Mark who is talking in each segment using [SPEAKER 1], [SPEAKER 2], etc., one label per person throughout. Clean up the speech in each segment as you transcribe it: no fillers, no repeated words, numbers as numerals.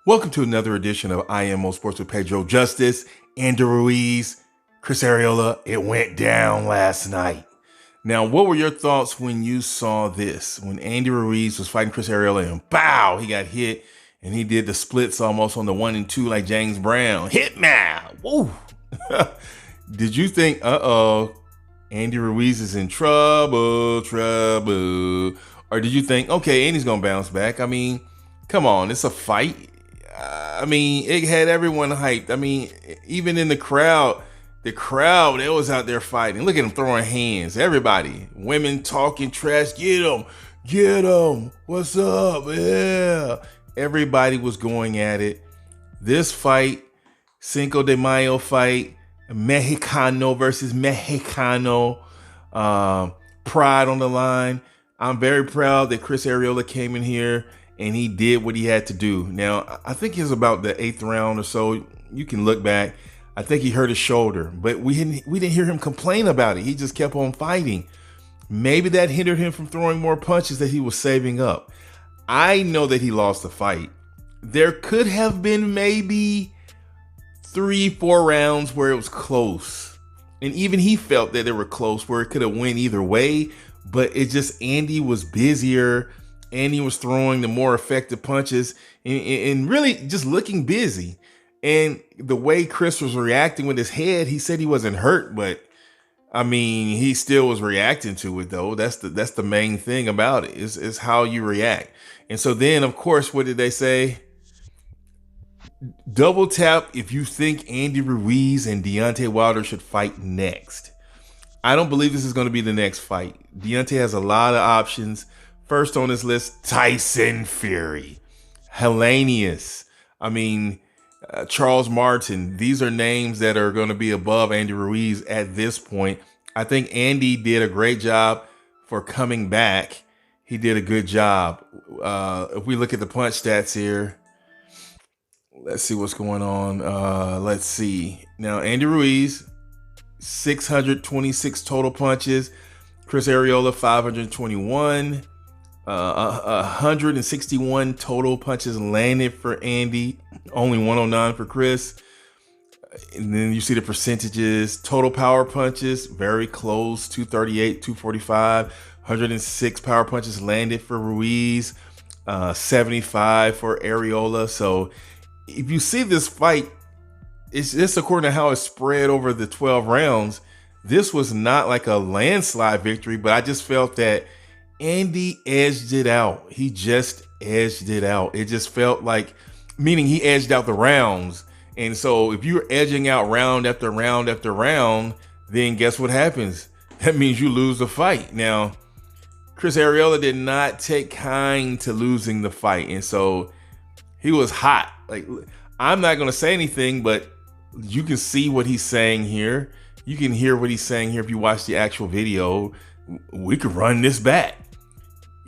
[SPEAKER 1] Welcome to another edition of IMO Sports with Pedro Justice, Andy Ruiz, Chris Arreola. It went down last night. Now, what were your thoughts when you saw this? When Andy Ruiz was fighting Chris Arreola and bow, he got hit and he did the splits almost on the 1 and 2 like James Brown. Hit now. Woo. Did you think, Andy Ruiz is in trouble? Or did you think, okay, Andy's going to bounce back? I mean, come on, it's a fight. It had everyone hyped. Even in the crowd, they was out there fighting. Look at them throwing hands. Everybody, women talking trash. Get them. What's up? Yeah. Everybody was going at it. This fight, Cinco de Mayo fight, Mexicano versus Mexicano, pride on the line. I'm very proud that Chris Arreola came in here and he did what he had to do. Now, I think it was about the 8th round or so. You can look back. I think he hurt his shoulder, but we didn't hear him complain about it. He just kept on fighting. Maybe that hindered him from throwing more punches that he was saving up. I know that he lost the fight. There could have been maybe 3-4 rounds where it was close. And even he felt that they were close, where it could have went either way. But it just, Andy was busier. Andy was throwing the more effective punches and really just looking busy. And the way Chris was reacting with his head, he said he wasn't hurt, but he still was reacting to it though. That's the main thing about it is how you react. And so then, of course, what did they say? Double tap if you think Andy Ruiz and Deontay Wilder should fight next. I don't believe this is going to be the next fight. Deontay has a lot of options. First on his list, Tyson Fury, Helenius, Charles Martin. These are names that are going to be above Andy Ruiz at this point. I think Andy did a great job for coming back. He did a good job. If we look at the punch stats here, let's see what's going on. Let's see. Now, Andy Ruiz, 626 total punches. Chris Arreola, 521. 161 total punches landed for Andy, only 109 for Chris. And then you see the percentages. Total power punches, very close, 238, 245. 106 power punches landed for Ruiz, 75 for Arreola. So if you see this fight, it's just according to how it's spread over the 12 rounds. This was not like a landslide victory, but I just felt that Andy edged it out. He just edged it out. It just felt like, meaning he edged out the rounds. And so if you're edging out round after round after round, then guess what happens? That means you lose the fight. Now, Chris Arreola did not take kind to losing the fight. And so he was hot. Like, I'm not going to say anything, but you can see what he's saying here. You can hear what he's saying here if you watch the actual video. We could run this back.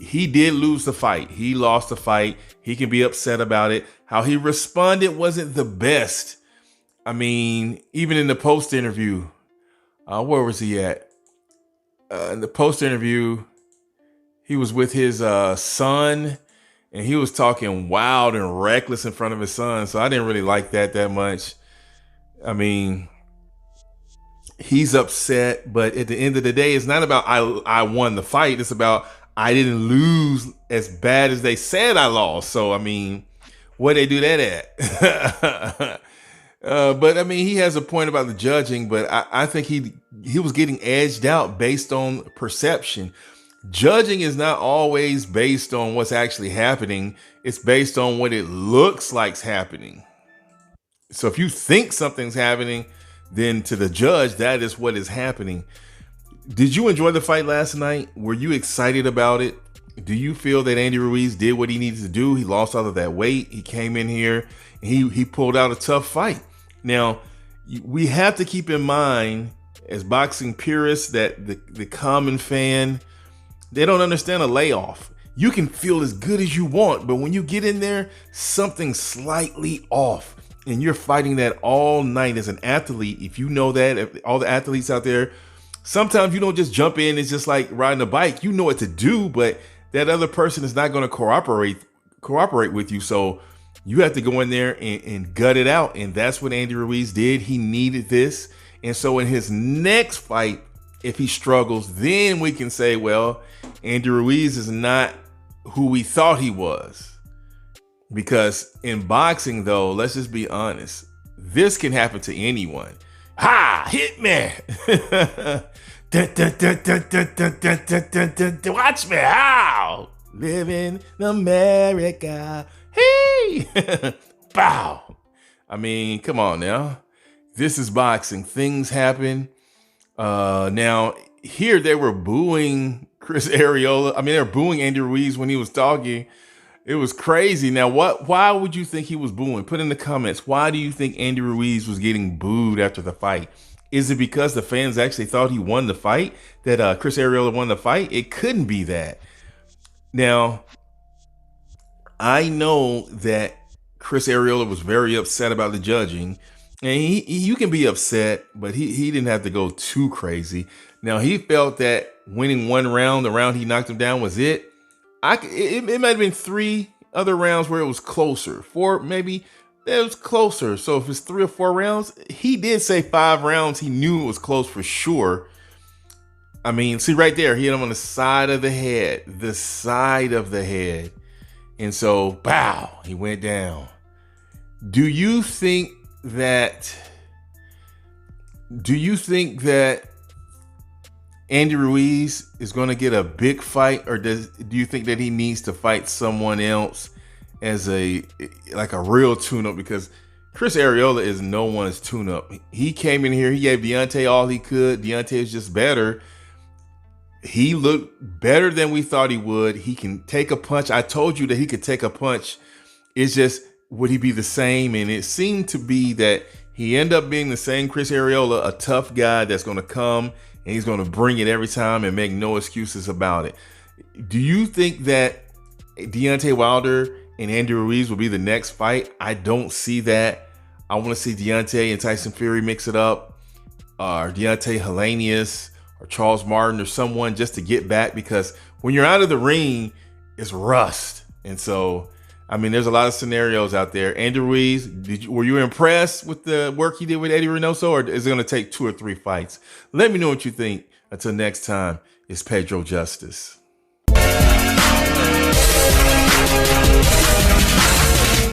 [SPEAKER 1] He did lose the fight. He lost the fight. He can be upset about it. How he responded wasn't the best. Even in the post interview, where was he at? In the post interview, he was with his son, and he was talking wild and reckless in front of his son. So I didn't really like that much. He's upset, but at the end of the day, it's not about I won the fight. It's about I didn't lose as bad as they said I lost. So, where they do that at? But he has a point about the judging, but I think he was getting edged out based on perception. Judging is not always based on what's actually happening. It's based on what it looks like's happening. So if you think something's happening, then to the judge, that is what is happening. Did you enjoy the fight last night? Were you excited about it? Do you feel that Andy Ruiz did what he needed to do? He lost all of that weight. He came in here and he pulled out a tough fight. Now, we have to keep in mind as boxing purists that the common fan, they don't understand a layoff. You can feel as good as you want, but when you get in there, something's slightly off. And you're fighting that all night as an athlete. If you know that, if all the athletes out there, sometimes you don't just jump in. It's just like riding a bike. You know what to do, but that other person is not going to cooperate with you. So You have to go in there and gut it out. And that's what Andy Ruiz did. He needed this. And so in his next fight, if he struggles, then we can say, well, Andy Ruiz is not who we thought he was. Because in boxing, though, let's just be honest, this can happen to anyone. Ha! Hit me! Watch me how! Live in America. Hey! Bow! I mean, come on now. This is boxing. Things happen. Now, here they were booing Chris Arreola. I mean, they were booing Andy Ruiz when he was talking. It was crazy. Now, why would you think he was booing? Put in the comments. Why do you think Andy Ruiz was getting booed after the fight? Is it because the fans actually thought he won the fight? That Chris Arreola won the fight? It couldn't be that. Now, I know that Chris Arreola was very upset about the judging. And you can be upset, but he didn't have to go too crazy. Now, he felt that winning one round, the round he knocked him down, was it. It might have been 3 other rounds where it was closer. 4, maybe, it was closer. So if it's 3 or 4 rounds, he did say 5 rounds. He knew it was close for sure. I mean, see right there, he hit him on the side of the head. The side of the head. And so, bow, he went down. Do you think that Andy Ruiz is going to get a big fight, or do you think that he needs to fight someone else as like a real tune-up? Because Chris Arreola is no one's tune-up. He came in here, he gave Deontay all he could. Deontay is just better. He looked better than we thought he would. He can take a punch. I told you that he could take a punch. It's just, would he be the same? And it seemed to be that he ended up being the same Chris Arreola, a tough guy that's going to come and he's going to bring it every time and make no excuses about it. Do you think that Deontay Wilder and Andy Ruiz will be the next fight? I don't see that. I want to see Deontay and Tyson Fury mix it up, or Deontay Helenius or Charles Martin or someone, just to get back, because when you're out of the ring, it's rust. And so, I mean, there's a lot of scenarios out there. Andy Ruiz, were you impressed with the work he did with Eddie Reynoso, or is it going to take 2 or 3 fights? Let me know what you think. Until next time, it's Pedro Justice.